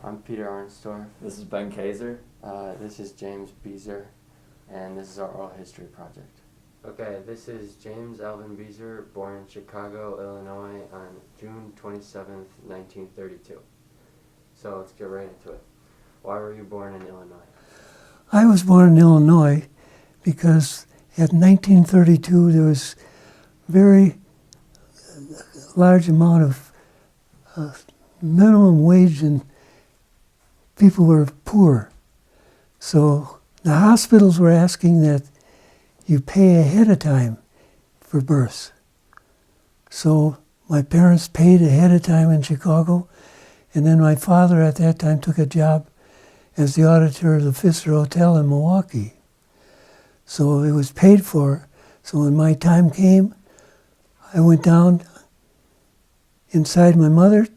I'm Peter Arnstorff. This is Ben Kaiser. This is James Bieser, and this is our oral history project. Okay, this is James Alvin Bieser, born in Chicago, Illinois on June 27th, 1932. So let's get right into it. Why were you born in Illinois? I was born in Illinois because at 1932 there was very large amount of minimum wage and people were poor. So the hospitals were asking that you pay ahead of time for births. So my parents paid ahead of time in Chicago, and then my father at that time took a job as the auditor of the Pfister Hotel in Milwaukee. So it was paid for. So when my time came, I went down inside my mother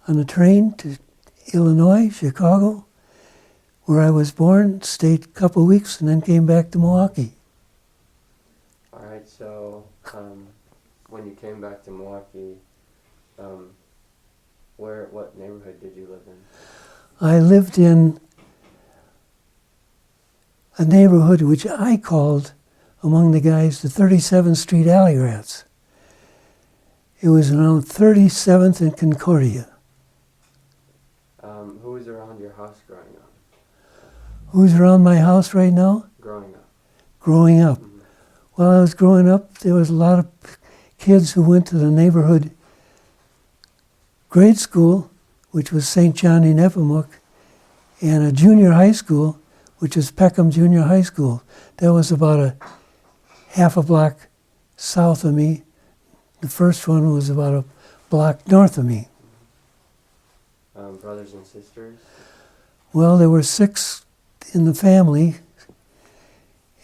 on the train to Illinois, Chicago, where I was born, stayed a couple of weeks, and then came back to Milwaukee. All right, so when you came back to Milwaukee, what neighborhood did you live in? I lived in a neighborhood which I called, among the guys, the 37th Street Alley Rats. It was around 37th and Concordia. Who was around your house growing up? Who's around my house right now? Growing up. Growing up. Mm-hmm. While I was growing up, there was a lot of kids who went to the neighborhood grade school, which was St. John in Nepomuk, and a junior high school, which is Peckham Junior High School. That was about a half a block south of me. The first one was about a block north of me. Brothers and sisters? Well, there were 6 in the family,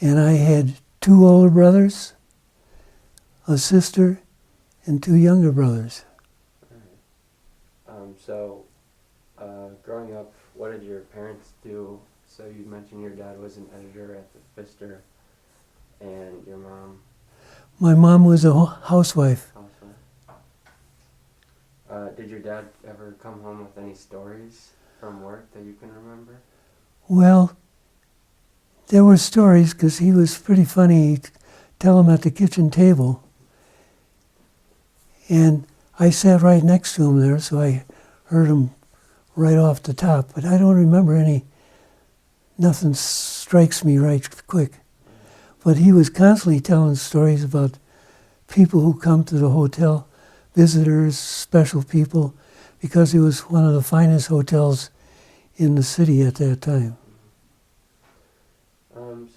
and I had 2 older brothers, a sister, and 2 younger brothers. All right. Growing up, what did your parents do? So you mentioned your dad was an editor at the Pfister, and your mom? My mom was a housewife. Did your dad ever come home with any stories from work that you can remember? Well, there were stories because he was pretty funny. He'd tell them at the kitchen table. And I sat right next to him there, so I heard him right off the top. But I don't remember nothing strikes me right quick. But he was constantly telling stories about people who come to the hotel, visitors, special people, because it was one of the finest hotels in the city at that time.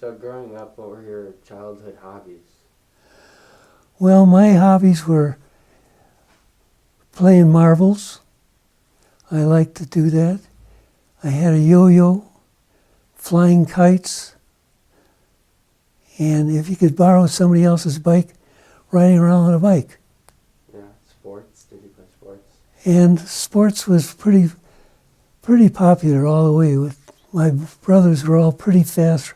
So growing up, what were your childhood hobbies? Well, my hobbies were playing marbles. I liked to do that. I had a yo-yo, flying kites, and if you could borrow somebody else's bike, riding around on a bike. Yeah, sports. Did you play sports? And sports was pretty popular all the way. My brothers were all pretty fast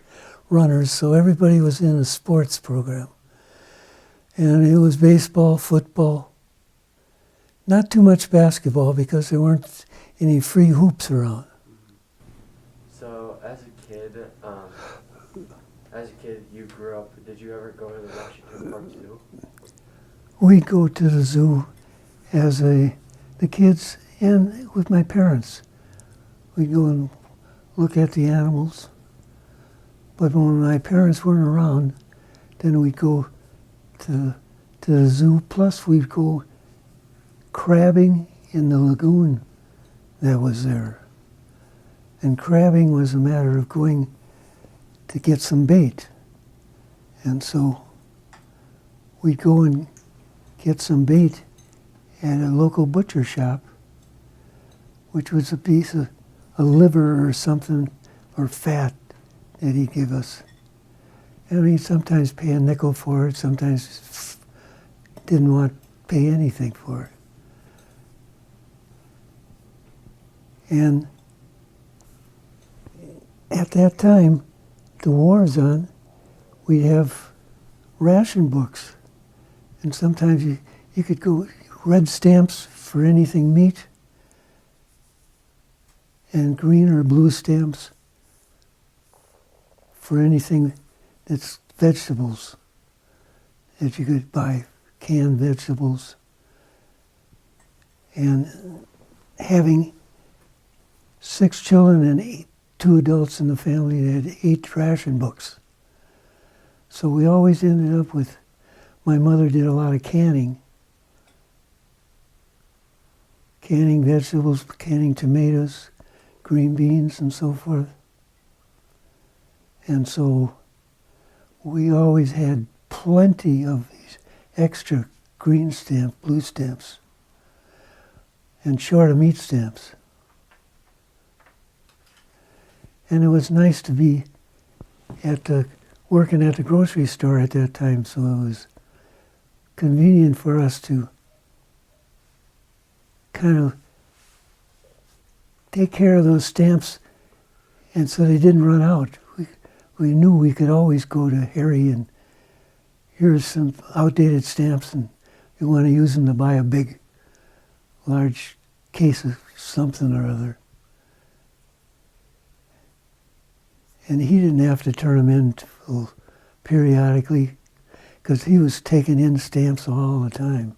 runners, so everybody was in a sports program. And it was baseball, football. Not too much basketball because there weren't any free hoops around. So as a kid, you grew up. Did you ever go to the Washington Park Zoo? We'd go to the zoo as the kids and with my parents. We'd go and look at the animals. But when my parents weren't around, then we'd go to the zoo. Plus we'd go crabbing in the lagoon that was there. And crabbing was a matter of going to get some bait. And so we'd go and get some bait at a local butcher shop, which was a piece of a liver or something, or fat that he'd give us. And he'd sometimes pay a nickel for it, sometimes didn't want to pay anything for it. And at that time, the war was on, we'd have ration books. And sometimes you could go red stamps for anything meat. and green or blue stamps for anything that's vegetables, that you could buy canned vegetables. And having 6 children and 2 adults in the family, they had 8 ration books. So we always ended up with, my mother did a lot of canning vegetables, canning tomatoes, green beans, and so forth. And so we always had plenty of these extra green stamps, blue stamps, and short of meat stamps. And it was nice to be working at the grocery store at that time, so it was convenient for us to kind of take care of those stamps, and so they didn't run out. We knew we could always go to Harry and here's some outdated stamps, and you want to use them to buy a big, large case of something or other. And he didn't have to turn them in periodically because he was taking in stamps all the time.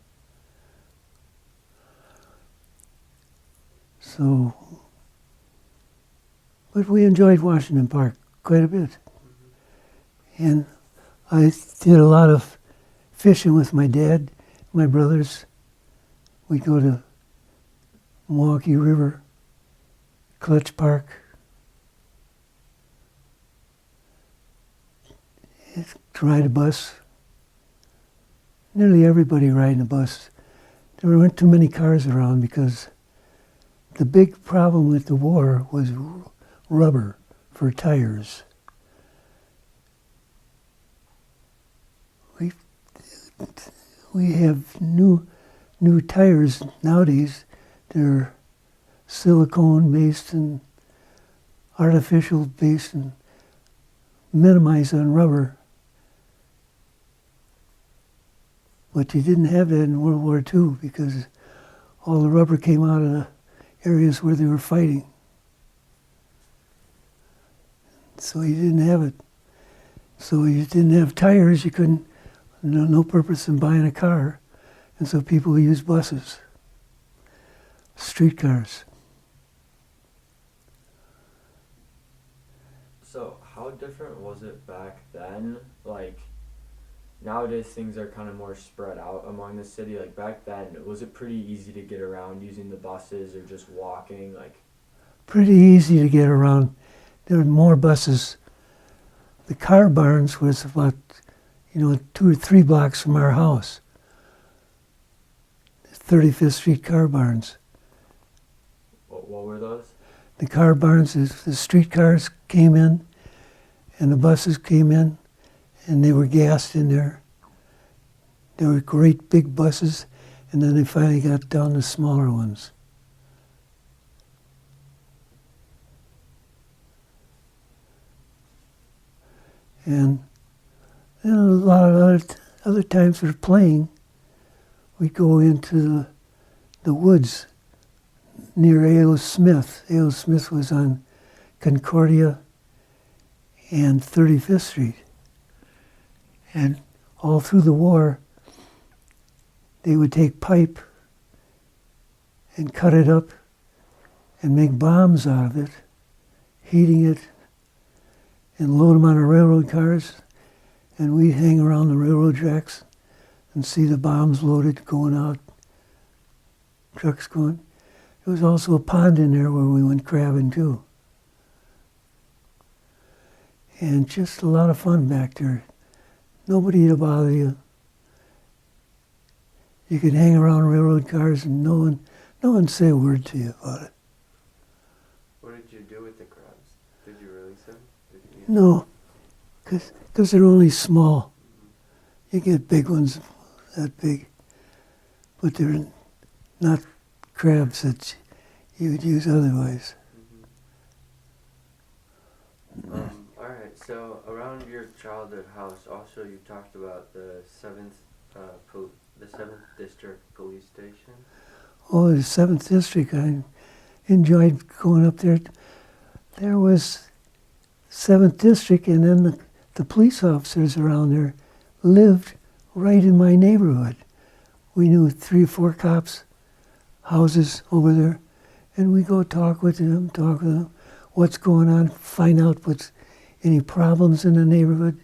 So, but we enjoyed Washington Park quite a bit. And I did a lot of fishing with my dad, my brothers. We'd go to Milwaukee River, Clutch Park. Ride a bus. Nearly everybody riding a bus. There weren't too many cars around because the big problem with the war was rubber for tires. We have new tires nowadays. They're silicone based and artificial based and minimized on rubber. But you didn't have that in World War II because all the rubber came out of the areas where they were fighting. So you didn't have it. So you didn't have tires, you couldn't, no purpose in buying a car. And so people used buses, streetcars. So how different was it back then? Like, nowadays things are kind of more spread out among the city. Like back then, was it pretty easy to get around using the buses or just walking? Like, pretty easy to get around. There were more buses. The car barns was about, 2 or 3 blocks from our house. 35th Street car barns. what were those? The car barns is the streetcars came in and the buses came in and they were gassed in there. They were great big buses, and then they finally got down to smaller ones. And then a lot of other times for playing, we'd go into the woods near A.O. Smith. A.O. Smith was on Concordia and 35th Street. And all through the war, they would take pipe and cut it up and make bombs out of it, heating it, and load them on our railroad cars. And we'd hang around the railroad tracks and see the bombs loaded, going out, trucks going. There was also a pond in there where we went crabbing too. And just a lot of fun back there. Nobody to bother you. You could hang around railroad cars and no one say a word to you about it. What did you do with the crabs? Did you release them? Did you eat them? No, because they're only small. You get big ones that big, but they're not crabs that you would use otherwise. All right. So around your childhood house, also you talked about the seventh District Police Station. Oh, the 7th District, enjoyed going up there. There was 7th District, and then the police officers around there lived right in my neighborhood. We knew 3 or 4 cops' houses over there, and we go talk with them, what's going on, find out what's any problems in the neighborhood,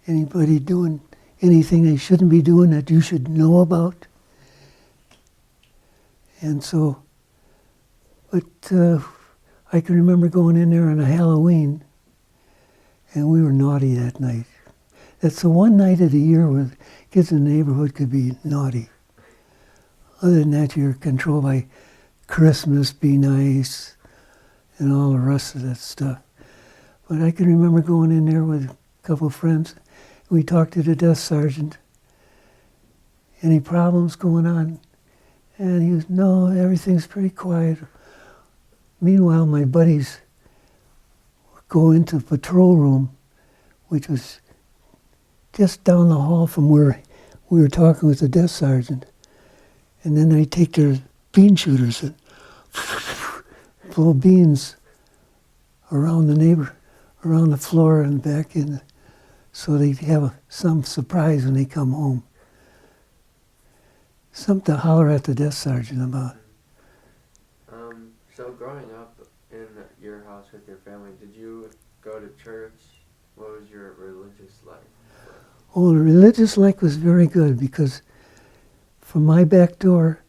anybody doing anything they shouldn't be doing that you should know about. And so, but I can remember going in there on a Halloween, and we were naughty that night. That's the one night of the year where kids in the neighborhood could be naughty. Other than that, you're controlled by Christmas, be nice, and all the rest of that stuff. But I can remember going in there with a couple of friends. We talked to the desk sergeant. Any problems going on? And he was, no, everything's pretty quiet. Meanwhile, my buddies go into the patrol room, which was just down the hall from where we were talking with the desk sergeant. And then they take their bean shooters and blow beans around around the floor and back in, so they have some surprise when they come home. Something to holler at the desk sergeant about. So growing up in your house with your family, did you go to church? What was your religious life? Oh, the religious life was very good, because from my back door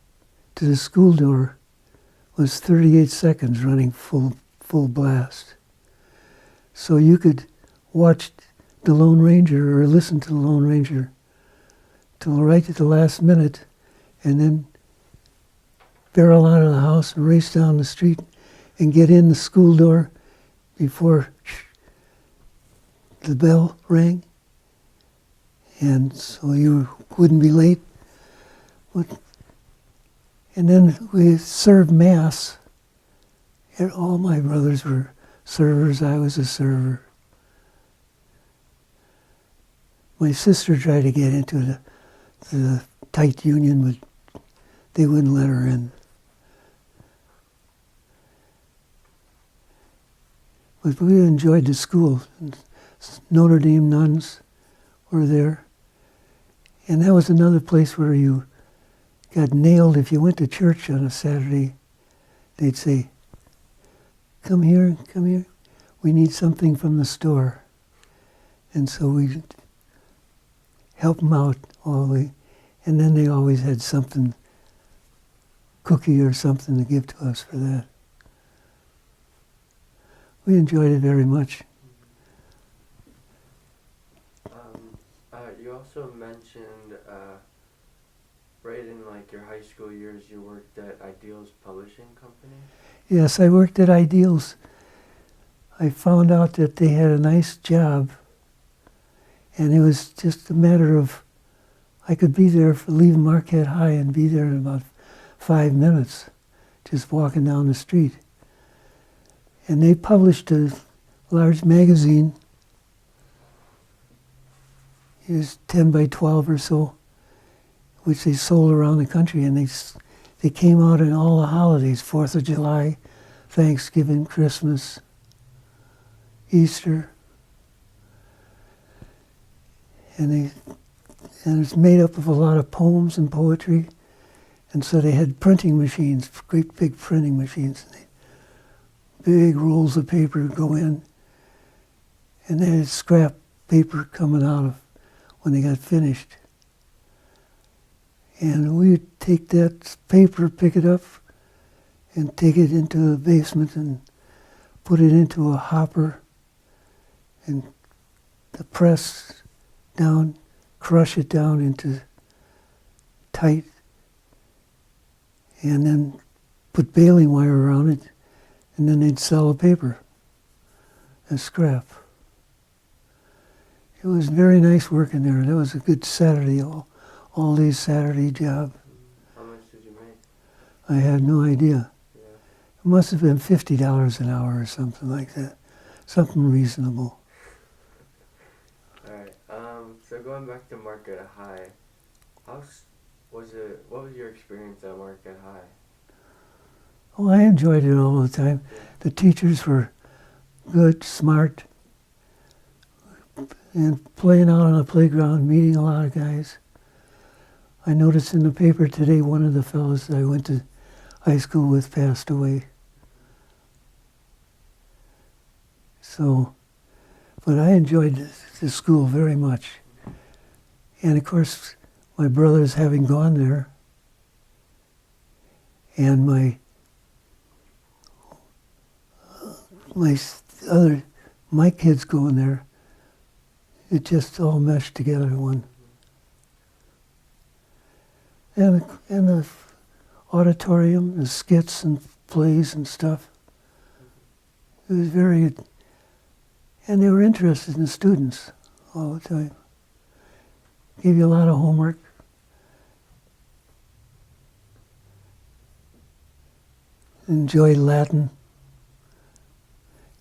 to the school door was 38 seconds running full blast. So you could watch the Lone Ranger or listen to the Lone Ranger till right at the last minute, and then barrel out of the house and race down the street and get in the school door before the bell rang. And so you wouldn't be late. And then we served Mass. And all my brothers were servers. I was a server. My sister tried to get into the tight union, but they wouldn't let her in. But we enjoyed the school. Notre Dame nuns were there. And that was another place where you got nailed. If you went to church on a Saturday, they'd say, come here, we need something from the store. And so we'd help them out all the way. And then they always had something, cookie or something to give to us for that. We enjoyed it very much. You also mentioned right in like your high school years you worked at Ideals Publishing Company? Yes, I worked at Ideals. I found out that they had a nice job, and it was just a matter of, I could be there for leaving Marquette High and be there in about 5 minutes, just walking down the street. And they published a large magazine. It was 10 by 12 or so, which they sold around the country, and they came out in all the holidays, 4th of July, Thanksgiving, Christmas, Easter. And it's made up of a lot of poems and poetry, and so they had printing machines, great big printing machines. Big rolls of paper go in, and they had scrap paper coming out of when they got finished. And we would take that paper, pick it up, and take it into the basement and put it into a hopper and the press down, crush it down into tight, and then put baling wire around it, and then they'd sell the paper as scrap. It was very nice working there. That was a good Saturday, all day Saturday job. How much did you make? I had no idea. Yeah. It must have been $50 an hour or something like that. Something reasonable. Alright, so going back to Marquette High, what was your experience at Marquette High? Oh, I enjoyed it all the time. The teachers were good, smart, and playing out on the playground, meeting a lot of guys. I noticed in the paper today one of the fellows that I went to high school with passed away. So, but I enjoyed the school very much. And of course, my brothers having gone there, and my kids going there, it just all meshed together in one. And the auditorium, the skits and plays and stuff, it was very, and they were interested in the students all the time. Gave you a lot of homework. Enjoyed Latin.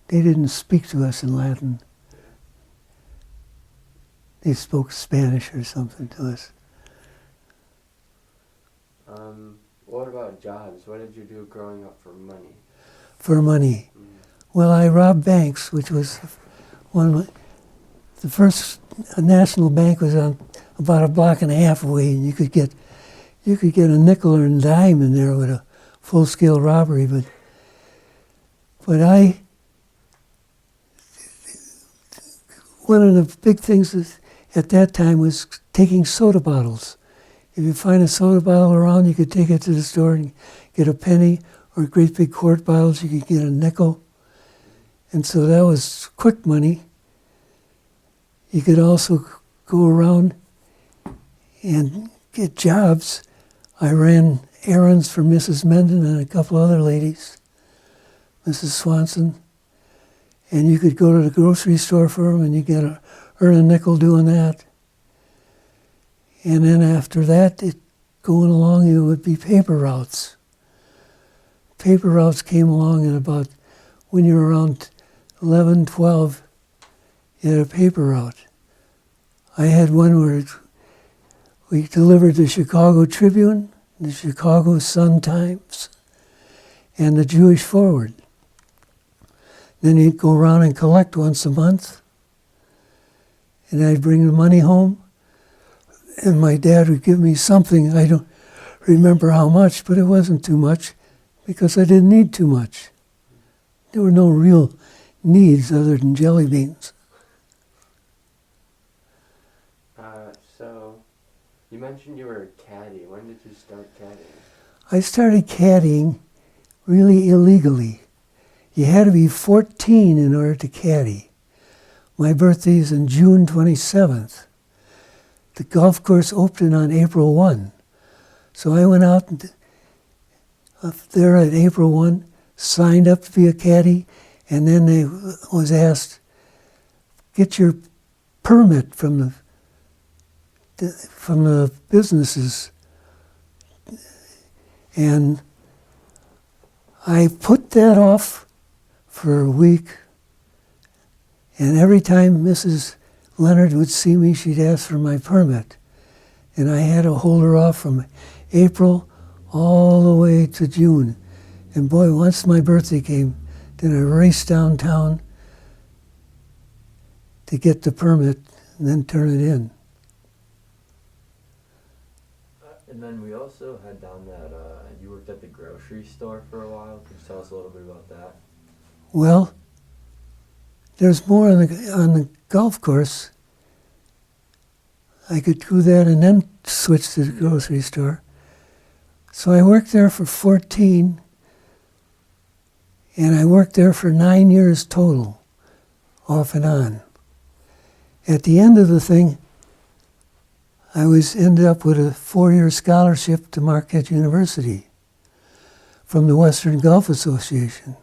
They didn't speak to us in Latin. They spoke Spanish or something to us. What about jobs? What did you do growing up for money? For money. Well, I robbed banks, which was the first national bank was on about a block and a half away, and you could get a nickel or a dime in there with a full-scale robbery. But one of the big things at that time was taking soda bottles. If you find a soda bottle around, you could take it to the store and get a penny, or great big quart bottles, you could get a nickel. And so that was quick money. You could also go around and get jobs. I ran errands for Mrs. Menden and a couple other ladies, Mrs. Swanson. And you could go to the grocery store for them and you earn a nickel doing that. And then after that, going along, it would be paper routes. Paper routes came along at about, when you were around 11, 12, you had a paper route. I had one where we delivered the Chicago Tribune, the Chicago Sun-Times, and the Jewish Forward. Then you'd go around and collect once a month, and I'd bring the money home, and my dad would give me something. I don't remember how much, but it wasn't too much, because I didn't need too much. There were no real needs other than jelly beans. So, you mentioned you were a caddy. When did you start caddying? I started caddying really illegally. You had to be 14 in order to caddy. My birthday is on June 27th. The golf course opened on April 1. So I went out up there at April 1, signed up to be a caddy, and then I was asked, get your permit from the businesses. And I put that off for a week, and every time Mrs. Leonard would see me, she'd ask for my permit. And I had to hold her off from April all the way to June. And boy, once my birthday came, then I raced downtown to get the permit and then turn it in. And then we also had down that you worked at the grocery store for a while. Could you tell us a little bit about that? Well, there's more on the golf course. I could do that and then switch to the grocery store. So I worked there for 14, and I worked there for 9 years total, off and on. At the end of the thing, I ended up with a 4-year scholarship to Marquette University from the Western Gulf Association.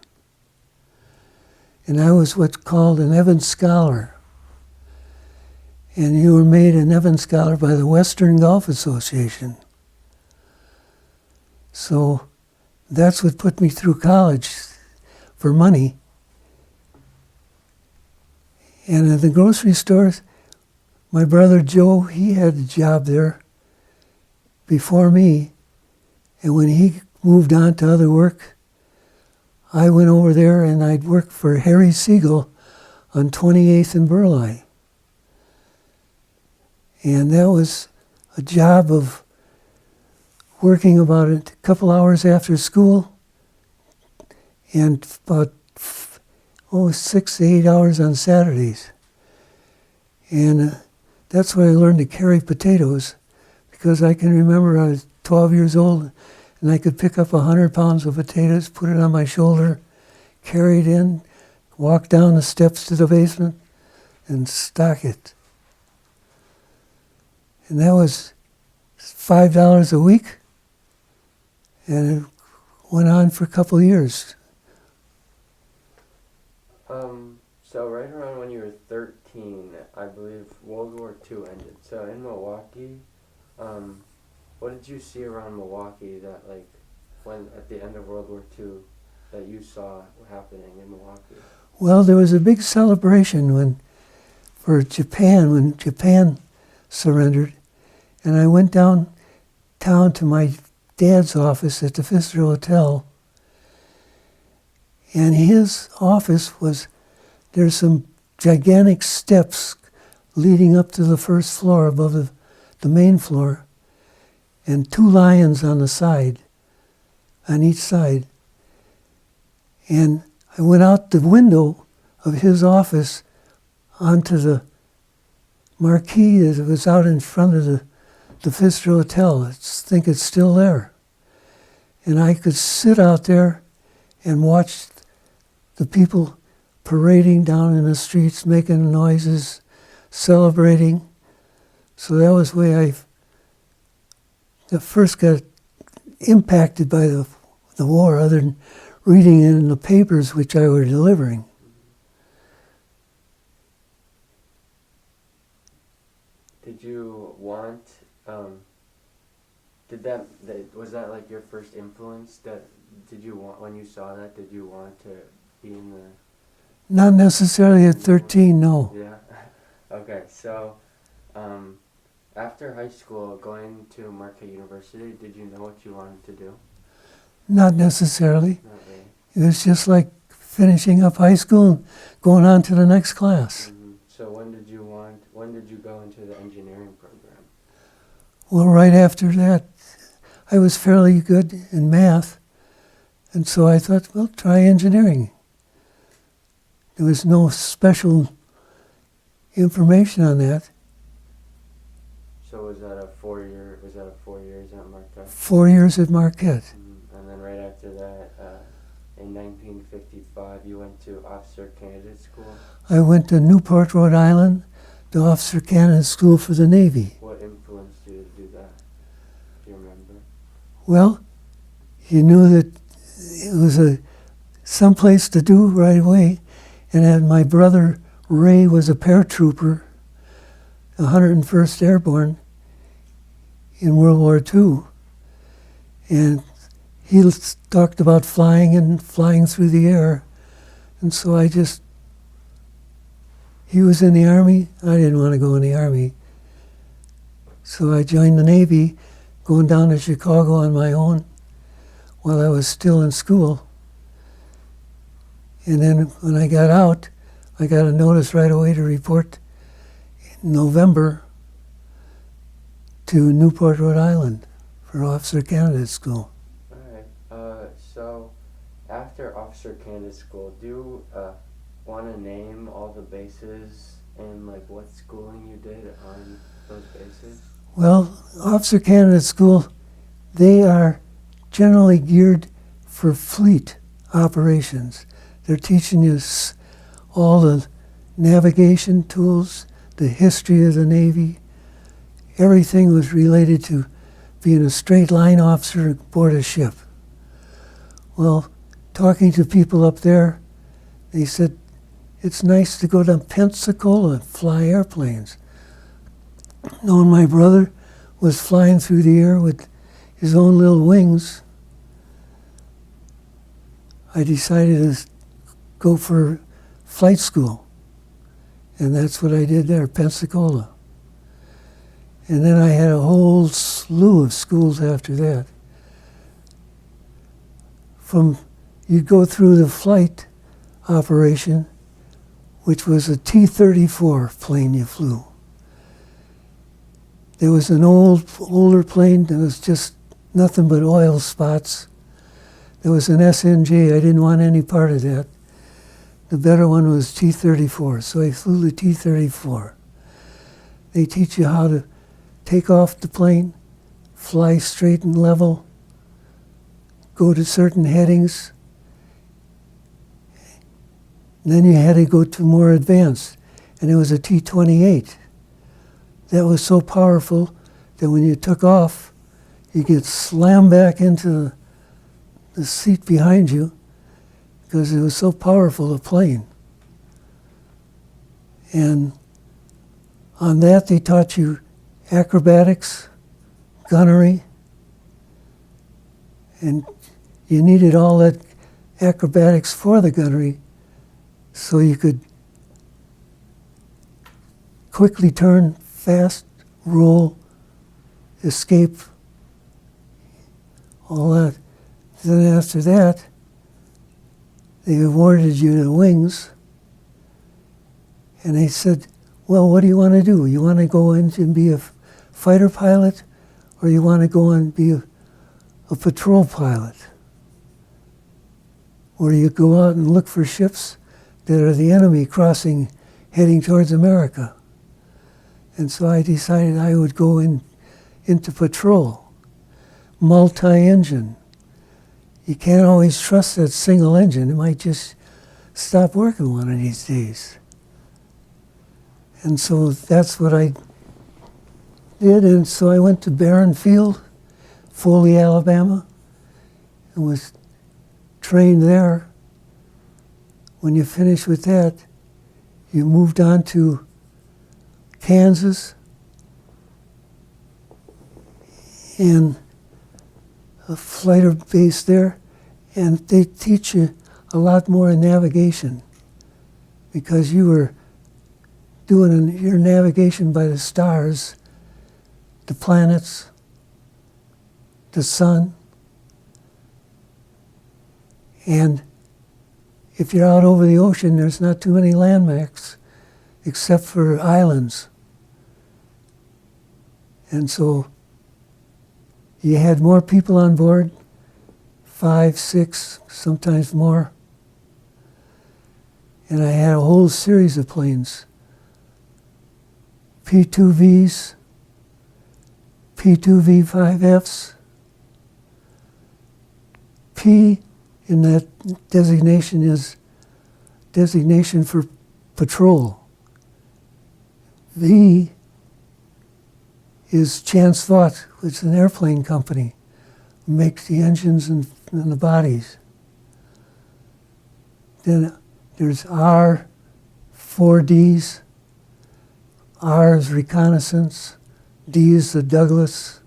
And I was what's called an Evans Scholar. And you were made an Evans Scholar by the Western Gulf Association. So that's what put me through college for money. And at the grocery stores, my brother Joe, he had a job there before me. And when he moved on to other work, I went over there and I'd work for Harry Siegel on 28th and Burleigh. And that was a job of working about a couple hours after school and about 6 to 8 hours on Saturdays. And that's where I learned to carry potatoes, because I can remember I was 12 years old and I could pick up 100 pounds of potatoes, put it on my shoulder, carry it in, walk down the steps to the basement and stock it. And that was $5 a week, and it went on for a couple of years. So right around when you were 13, I believe World War II ended. So in Milwaukee, what did you see around Milwaukee that, like, when at the end of World War II, that you saw happening in Milwaukee? Well, there was a big celebration when Japan surrendered, and I went downtown to my dad's office at the Pfister Hotel, and his office was, there's some gigantic steps leading up to the first floor above the main floor, and 2 lions on each side. And I went out the window of his office onto the marquee that was out in front of the Pfister Hotel. I think it's still there. And I could sit out there and watch the people parading down in the streets, making noises, celebrating. So that was the way I first got impacted by the war, other than reading it in the papers which I were delivering. Did you want, was that like your first influence? When you saw that, did you want to be in the... Not necessarily at 13, no. Yeah. Okay, so after high school, going to Marquette University, did you know what you wanted to do? Not necessarily. Not really. It was just like finishing up high school and going on to the next class. Mm-hmm. So when did you go into the engineering program? Well, right after that, I was fairly good in math, and so I thought, well, try engineering. There was no special information on that. So was that a 4 years at Marquette? 4 years at Marquette. Mm-hmm. And then right after that, in 1955, you went to Officer Candidate School? I went to Newport, Rhode Island, the Officer Candidate School for the Navy. What influenced you to do that? Do you remember? Well, you knew that it was someplace to do right away. And then my brother Ray was a paratrooper, 101st Airborne in World War II. And he talked about flying through the air. And so he was in the Army. I didn't want to go in the Army. So I joined the Navy, going down to Chicago on my own while I was still in school. And then when I got out, I got a notice right away to report in November to Newport, Rhode Island for Officer Candidate School. All right. So after Officer Candidate School, do you want to name all the bases and like what schooling you did on those bases? Well, Officer Candidate School, they are generally geared for fleet operations. They're teaching you all the navigation tools, the history of the Navy. Everything was related to being a straight line officer aboard a ship. Well, talking to people up there, they said, it's nice to go to Pensacola and fly airplanes. Knowing my brother was flying through the air with his own little wings, I decided to go for flight school. And that's what I did there, Pensacola. And then I had a whole slew of schools after that. From you'd go through the flight operation, which was a T-34 plane you flew. There was an older plane that was just nothing but oil spots. There was an SNJ. I didn't want any part of that. The better one was T-34, so I flew the T-34. They teach you how to take off the plane, fly straight and level, go to certain headings. Then you had to go to more advanced, and it was a T-28. That was so powerful that when you took off, you get slammed back into the seat behind you because it was so powerful a plane. And on that, they taught you acrobatics, gunnery, and you needed all that acrobatics for the gunnery so you could quickly turn, fast, roll, escape, all that. Then after that, they awarded you the wings, and they said, well, what do you want to do? You want to go in and be a fighter pilot, or you want to go and be a patrol pilot? Or you go out and look for ships that are the enemy crossing, heading towards America. And so I decided I would go into patrol, multi-engine. You can't always trust that single engine. It might just stop working one of these days. And so that's what I did. And so I went to Barron Field, Foley, Alabama, and was trained there. When you finish with that, you moved on to Kansas and a fighter base there, and they teach you a lot more in navigation because you were doing your navigation by the stars, the planets, the sun, and if you're out over the ocean, there's not too many landmarks except for islands. And so you had more people on board, 5, 6, sometimes more. And I had a whole series of planes. P-2Vs, P-2V-5Fs. P in that designation is designation for patrol. V is Chance Vought, which is an airplane company, makes the engines and the bodies. Then there's R, 4Ds. R is reconnaissance. D is the Douglas.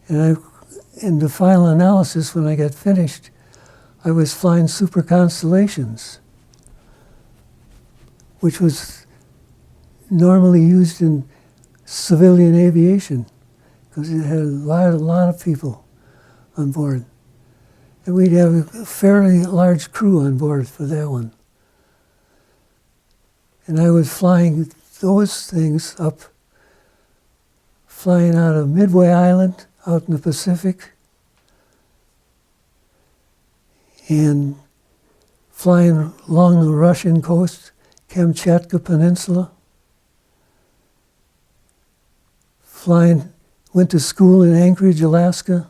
And in the final analysis, when I got finished, I was flying super constellations, which was normally used in civilian aviation because it had a lot of people on board. And we'd have a fairly large crew on board for that one. And I was flying those things up, flying out of Midway Island out in the Pacific and flying along the Russian coast, Kamchatka Peninsula. Went to school in Anchorage, Alaska.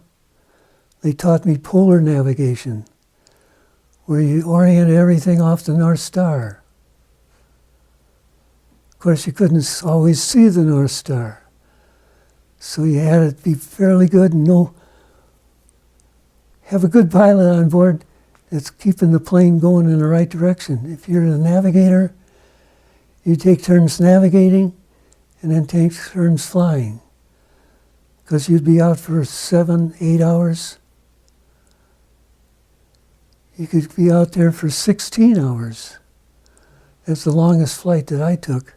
They taught me polar navigation, where you orient everything off the North Star. Of course, you couldn't always see the North Star, so you had to be fairly good and have a good pilot on board that's keeping the plane going in the right direction. If you're the navigator, you take turns navigating and then take turns flying, because you'd be out for 7, 8 hours. You could be out there for 16 hours. That's the longest flight that I took.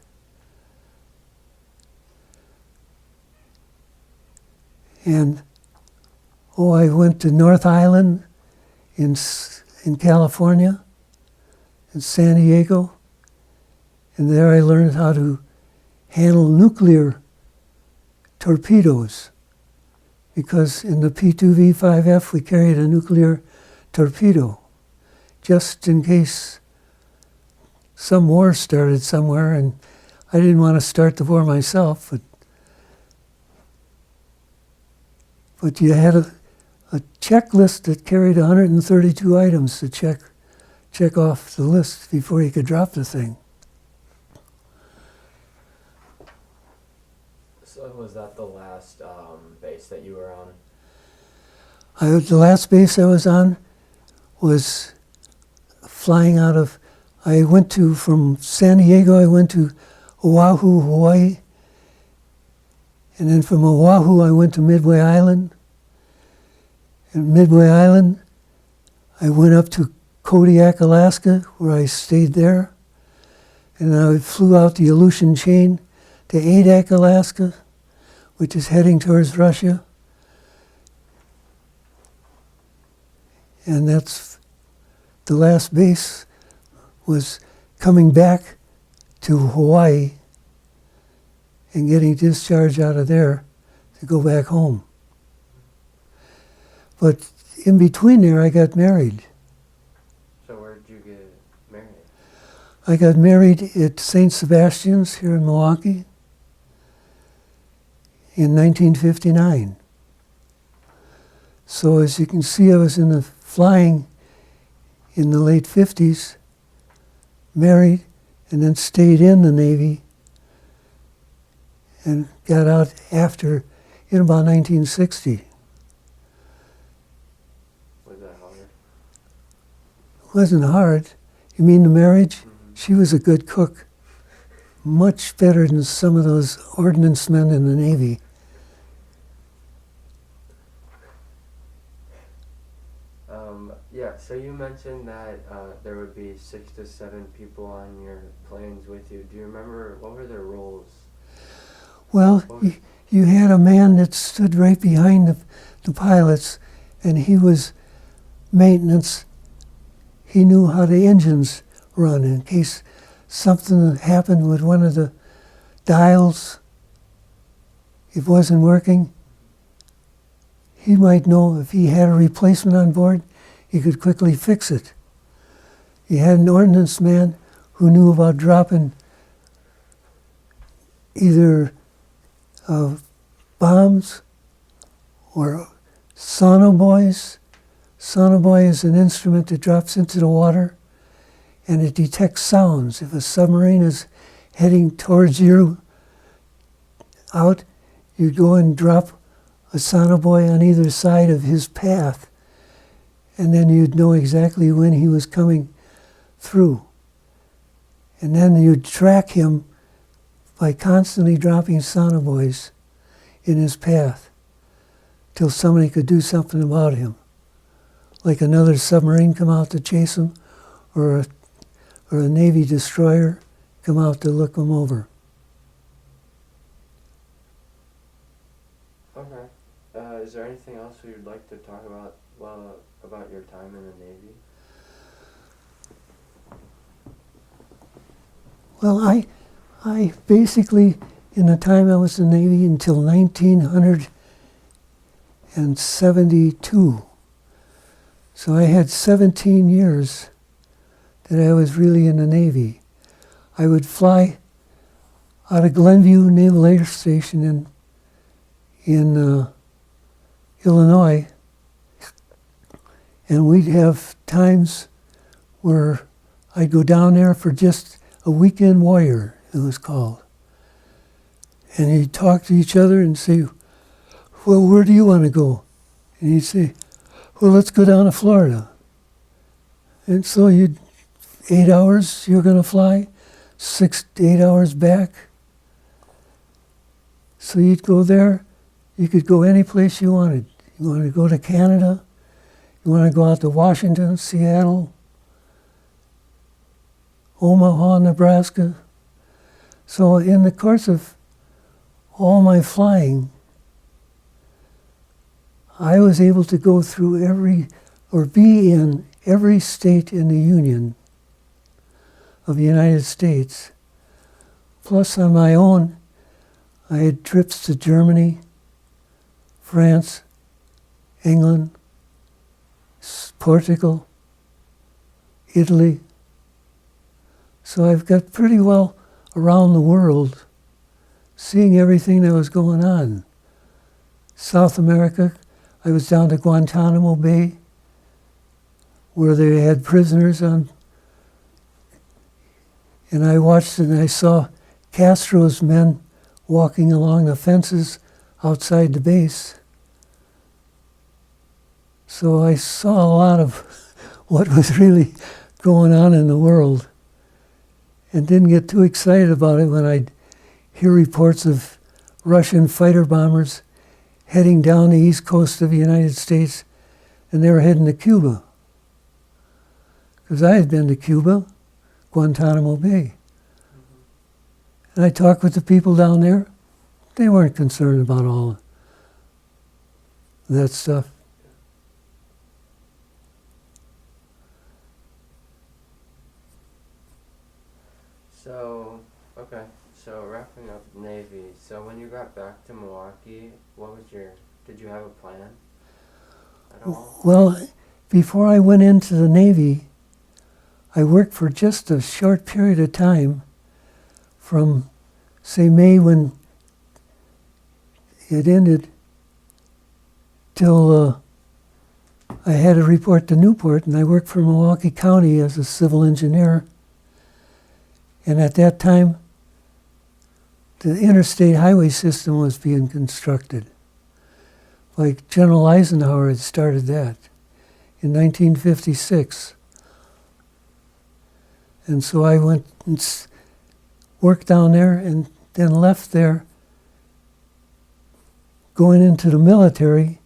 And Oh, I went to North Island in California, in San Diego, and there I learned how to handle nuclear torpedoes, because in the P2V5F we carried a nuclear torpedo, just in case some war started somewhere, and I didn't want to start the war myself, but you had a checklist that carried 132 items to check off the list before you could drop the thing. So was that the last base that you were on? The last base I was on was flying out of, from San Diego, I went to Oahu, Hawaii. And then from Oahu, I went to Midway Island. And Midway Island, I went up to Kodiak, Alaska, where I stayed there. And I flew out the Aleutian chain to Adak, Alaska, which is heading towards Russia. And that's the last base was coming back to Hawaii and getting discharged out of there to go back home. But in between there, I got married. So where did you get married? I got married at St. Sebastian's here in Milwaukee in 1959. So as you can see, I was in the flying in the late 50s, married, and then stayed in the Navy and got out after, in about 1960. Was that hard? It wasn't hard. You mean the marriage? Mm-hmm. She was a good cook. Much better than some of those ordnance men in the Navy. Yeah, so you mentioned that there would be 6 to 7 people on your planes with you. Do you remember, what were their roles? Well, you had a man that stood right behind the pilots, and he was maintenance. He knew how the engines run in case something happened with one of the dials. If it wasn't working, he might know if he had a replacement on board, he could quickly fix it. You had an ordnance man who knew about dropping either bombs or sonobuoys. Sonobuoy is an instrument that drops into the water and it detects sounds. If a submarine is heading towards you out, you go and drop a sonobuoy on either side of his path, and then you'd know exactly when he was coming through. And then you'd track him by constantly dropping sonobuoys in his path till somebody could do something about him. Like another submarine come out to chase him, or a Navy destroyer come out to look him over. Okay. Is there anything else you'd like to talk about, about your time in the Navy? Well, I basically, in the time I was in the Navy until 1972, so I had 17 years that I was really in the Navy. I would fly out of Glenview Naval Air Station in Illinois, and we'd have times where I'd go down there for just a weekend warrior, it was called. And he'd talk to each other and say, well, where do you want to go? And he'd say, well, let's go down to Florida. And so 8 hours you're going to fly, 6 to 8 hours back. So you'd go there. You could go any place you wanted. You wanted to go to Canada. You want to go out to Washington, Seattle, Omaha, Nebraska. So in the course of all my flying, I was able to go through be in every state in the Union of the United States. Plus, on my own, I had trips to Germany, France, England, Portugal, Italy. So I've got pretty well around the world, seeing everything that was going on. South America, I was down to Guantanamo Bay, where they had prisoners on, and I watched and I saw Castro's men walking along the fences outside the base. So I saw a lot of what was really going on in the world, and didn't get too excited about it when I'd hear reports of Russian fighter bombers heading down the east coast of the United States, and they were heading to Cuba. Because I had been to Cuba, Guantanamo Bay. And I talked with the people down there. They weren't concerned about all that stuff. So wrapping up Navy, so when you got back to Milwaukee, did you have a plan at all? Well, before I went into the Navy, I worked for just a short period of time from, say, May when it ended till I had to report to Newport, and I worked for Milwaukee County as a civil engineer. And at that time, the interstate highway system was being constructed. Like General Eisenhower had started that in 1956. And so I went and worked down there and then left there. Going into the military,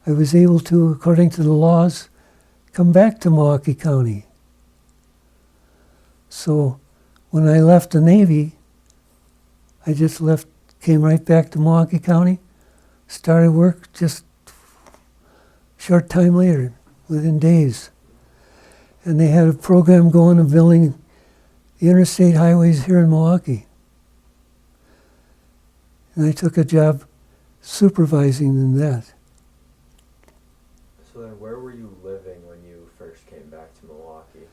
I was able to, according to the laws, come back to Milwaukee County. So when I left the Navy, I just came right back to Milwaukee County, started work just a short time later, within days. And they had a program going of building the interstate highways here in Milwaukee. And I took a job supervising in that. So then where were you living when you first came back to Milwaukee?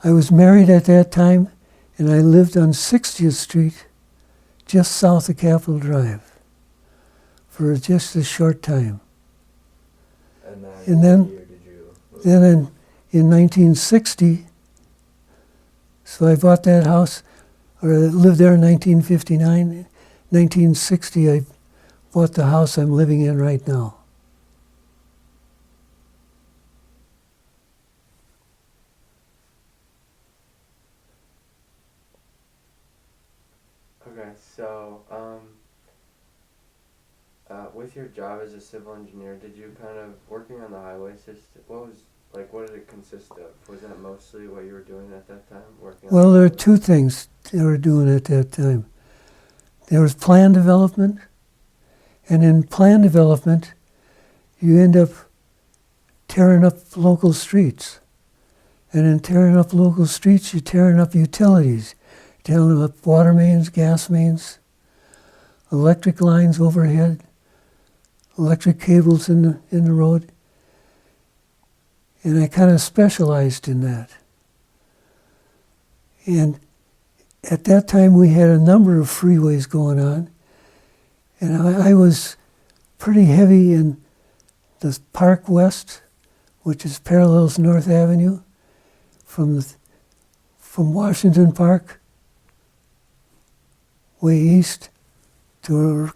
I was married at that time, and I lived on 60th Street, just south of Capitol Drive, for just a short time. And then what year did you move? Then in 1960, so I bought that house, or I lived there in 1959. 1960, I bought the house I'm living in right now. Okay, so with your job as a civil engineer, did you kind of working on the highway system? What did it consist of? Was that mostly what you were doing at that time? Well, there are two things they were doing at that time. There was plan development, and in plan development, you end up tearing up local streets. And in tearing up local streets, you're tearing up utilities, tearing up water mains, gas mains, electric lines overhead, electric cables in the road. And I kind of specialized in that. And at that time, we had a number of freeways going on, and I was pretty heavy in the Park West, which is parallels North Avenue, from Washington Park way east to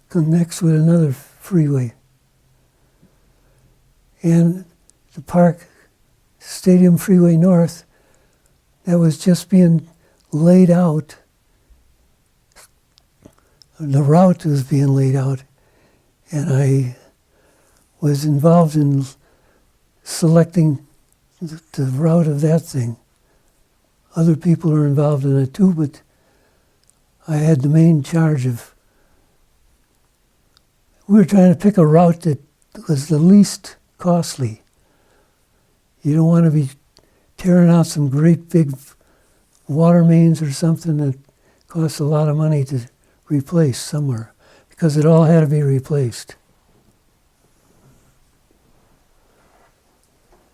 connects with another freeway. And the Park Stadium Freeway North, that was just being laid out. The route was being laid out, and I was involved in selecting the route of that thing. Other people are involved in it too, but I had the main charge of. we were trying to pick a route that was the least costly. You don't want to be tearing out some great big water mains or something that costs a lot of money to replace somewhere, because it all had to be replaced.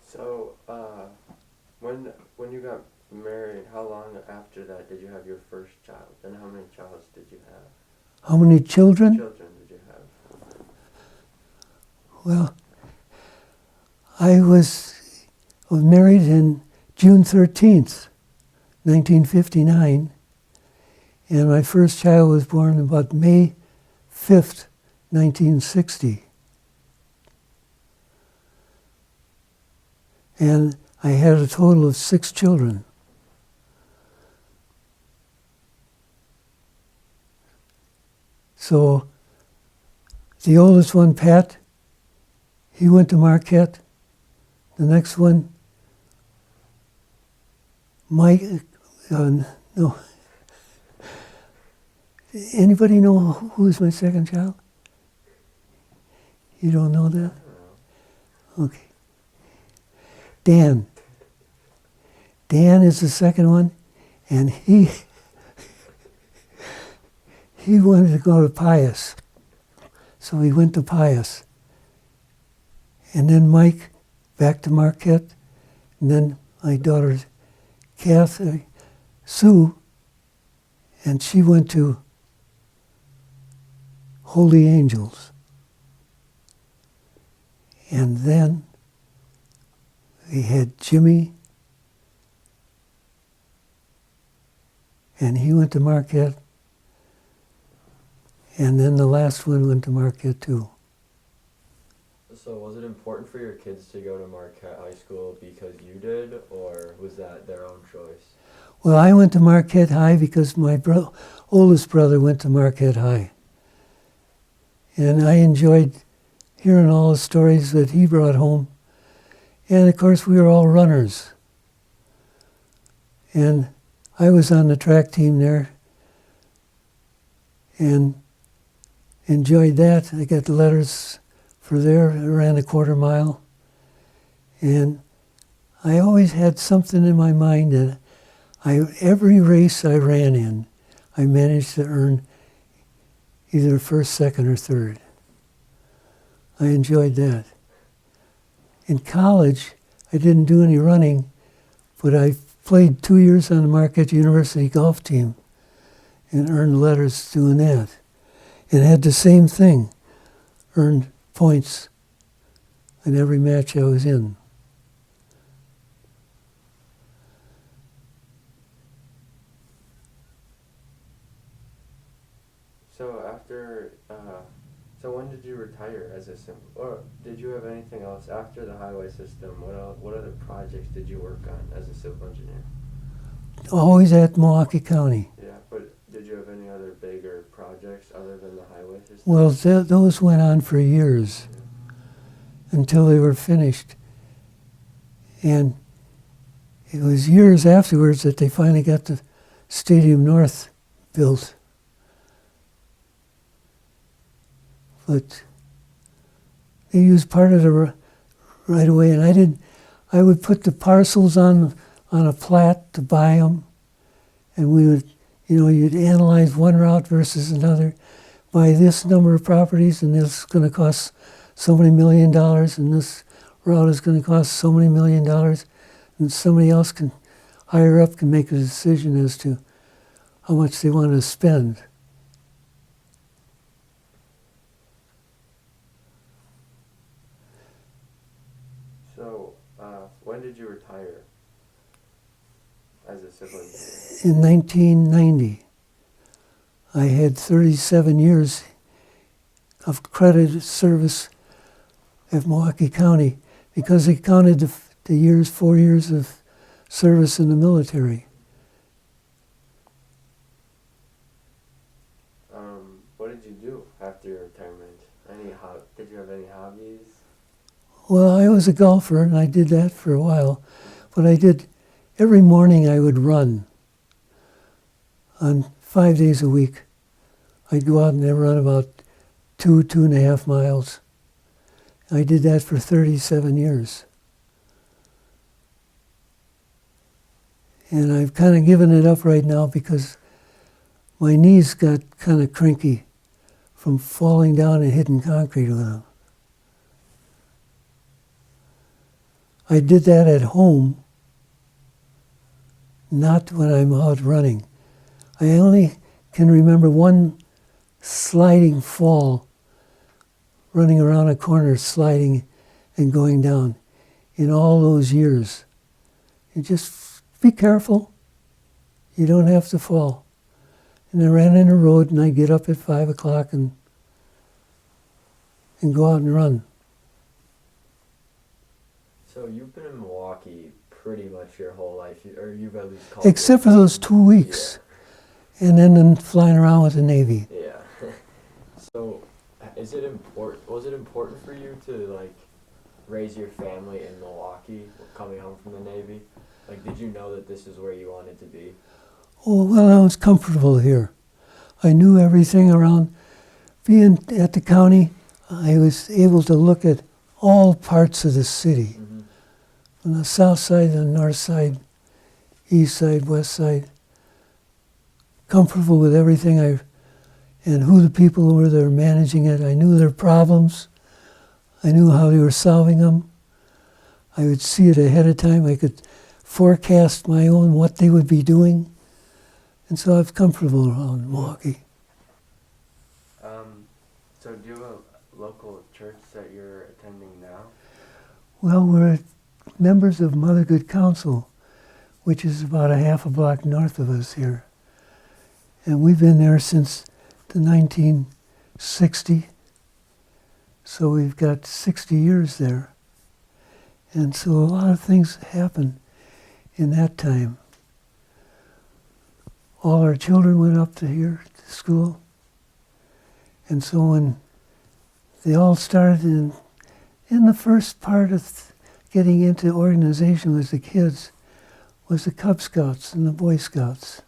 So, when you got married, how long after that did you have your first child? And how many childs did you have? How many children? Children did you have? Well, I was married in June 13th, 1959, and my first child was born about May 5th, 1960. And I had a total of 6 children. So the oldest one, Pat, he went to Marquette. The next one, Mike, no. Anybody know who is my second child? You don't know that? Okay. Dan. Dan is the second one, and he wanted to go to Pius. So he went to Pius. And then Mike back to Marquette, and then my daughter Sue, and she went to Holy Angels. And then we had Jimmy, and he went to Marquette, and then the last one went to Marquette too. So was it important for your kids to go to Marquette High School because you did, or was that their own choice? Well, I went to Marquette High because my oldest brother went to Marquette High. And I enjoyed hearing all the stories that he brought home. And of course, we were all runners. And I was on the track team there and enjoyed that. I got the letters for there. I ran a quarter mile. And I always had something in my mind that every race I ran in, I managed to earn either first, second, or third. I enjoyed that. In college, I didn't do any running, but I played 2 years on the Marquette University golf team and earned letters doing that. And had the same thing, earned points in every match I was in. So when did you retire as a civil, or did you have anything else after the highway system? What other projects did you work on as a civil engineer? Always at Milwaukee County. Yeah, but did you have any other bigger projects other than the highway system? Well, those went on for years until they were finished. And it was years afterwards that they finally got the Stadium North built. But they used part of the right away, and I would put the parcels on a plat to buy them, and we would, you'd analyze one route versus another, buy this number of properties, and this is going to cost so many $1 million, and this route is going to cost so many $1 million, and somebody else higher up can make a decision as to how much they want to spend. So, when did you retire as a civil engineer? In 1990. I had 37 years of credited service at Milwaukee County because they counted the 4 years of service in the military. What did you do after your retirement? Did you have any hobbies? Well, I was a golfer, and I did that for a while. But every morning I would run on 5 days a week. I'd go out and I'd run about 2.5 miles. I did that for 37 years. And I've kind of given it up right now because my knees got kind of cranky from falling down and hitting concrete with them. I did that at home, not when I'm out running. I only can remember one sliding fall, running around a corner, sliding and going down in all those years. And just be careful. You don't have to fall. And I ran in the road, and I'd get up at 5 o'clock and go out and run. So you've been in Milwaukee pretty much your whole life, or you've at least called Except for those 2 weeks. Yeah. And then flying around with the Navy. Yeah. So, was it important for you to like raise your family in Milwaukee, coming home from the Navy? Like, did you know that this is where you wanted to be? Oh, well, I was comfortable here. I knew everything around. Being at the county, I was able to look at all parts of the city. Mm-hmm. From the south side, the north side, east side, west side. Comfortable with everything and who the people were that were managing it. I knew their problems. I knew how they were solving them. I would see it ahead of time. I could forecast my own what they would be doing. And so I was comfortable around Milwaukee. So do you have a local church that you're attending now? Well, we're members of Mother Good Council, which is about a half a block north of us here. And we've been there since the 1960. So we've got 60 years there. And so a lot of things happened in that time. All our children went up to here to school. And so when they all started in the first part of getting into organization with the kids was the Cub Scouts and the Boy Scouts.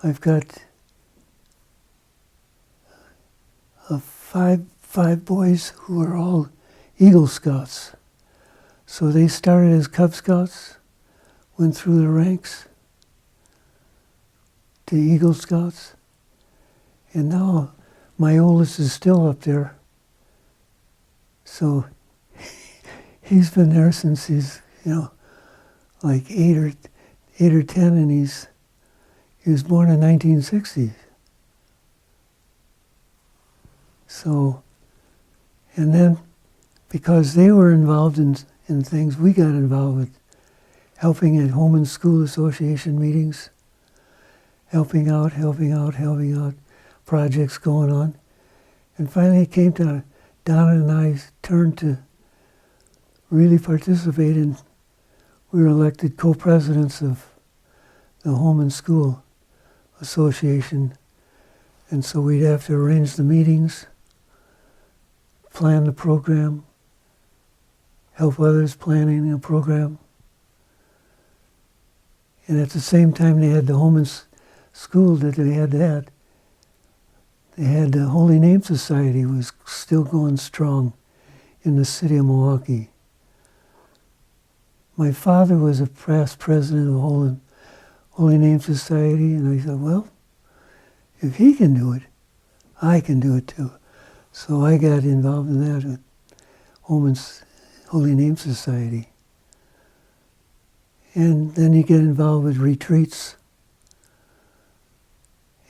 I've got five boys who are all Eagle Scouts. So they started as Cub Scouts, went through the ranks to Eagle Scouts, and now my oldest is still up there. So he's been there since he's, like 8 or 10, and he was born in 1960. So, and then because they were involved in things, we got involved with helping at Home and School Association meetings, helping out, projects going on. And finally it came to Donna and I's turn to really participate, and we were elected co-presidents of the Home and School Association. And so we'd have to arrange the meetings, plan the program, help others planning the program. And at the same time they had the Home and School that they had that. They had the Holy Name Society was still going strong in the city of Milwaukee. My father was a past president of the Holy Name Society, and I said, well, if he can do it, I can do it too. So I got involved in that with Holy Name Society. And then you get involved with retreats.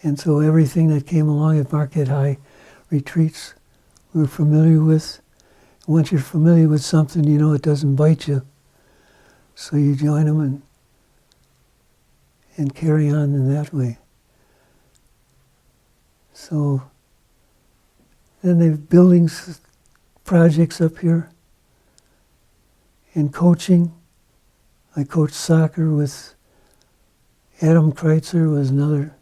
And so everything that came along at Marquette High retreats, we were familiar with. Once you're familiar with something, you know it doesn't bite you. So you join them and carry on in that way. So then they have buildings, projects up here. In coaching, I coached soccer with Adam Kreitzer, was another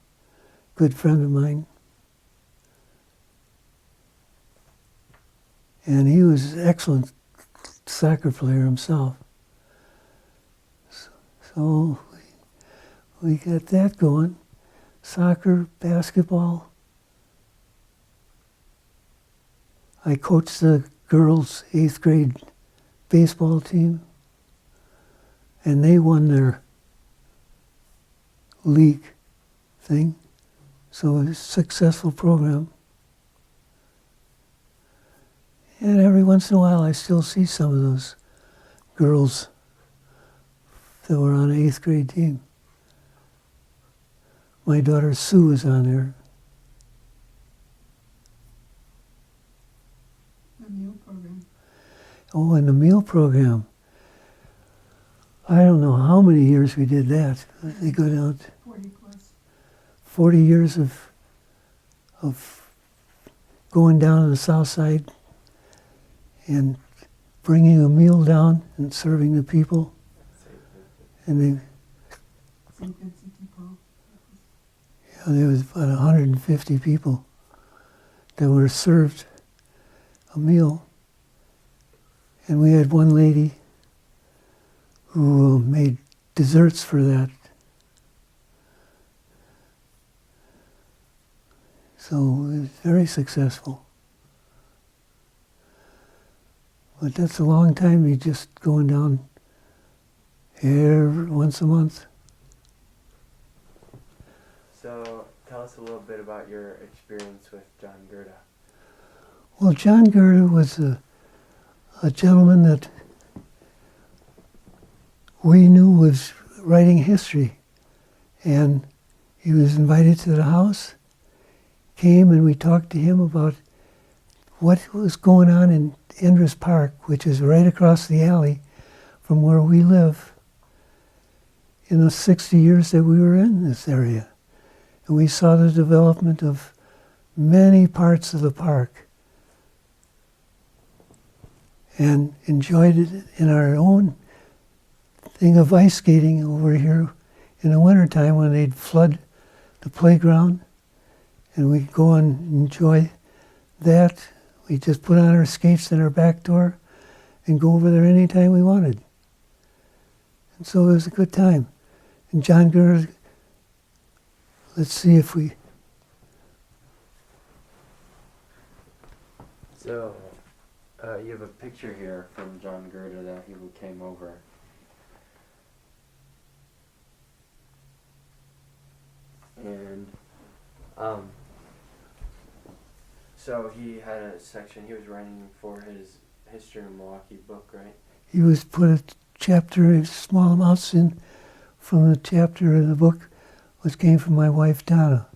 good friend of mine. And he was an excellent soccer player himself. So we got that going. Soccer, basketball. I coached the girls' 8th grade baseball team, and they won their league thing. So it was a successful program. And every once in a while I still see some of those girls that were on the 8th grade team. My daughter Sue is on there. The meal program. Oh, and the meal program. I don't know how many years we did that. They go down 40 plus. 40 years of going down to the south side and bringing a meal down and serving the people. And they, St. Vincent de Paul. there was about 150 people that were served a meal. And we had one lady who made desserts for that. So it was very successful. But that's a long time, you just going down here once a month. So tell us a little bit about your experience with John Gurda. Well, John Gurda was a gentleman that we knew was writing history. And he was invited to the house, came and we talked to him about what was going on in Indus Park, which is right across the alley from where we live, in the 60 years that we were in this area. And we saw the development of many parts of the park and enjoyed it in our own thing of ice skating over here in the wintertime when they'd flood the playground, and we'd go and enjoy that. We just put on our skates in our back door and go over there anytime we wanted. And so it was a good time. And John Gurda, let's see if we... So you have a picture here from John Gurda that he came over. And so he had a section, he was writing for his History-Milwaukee book, right? He was put a chapter, small amounts in from the chapter of the book, which came from my wife Donna.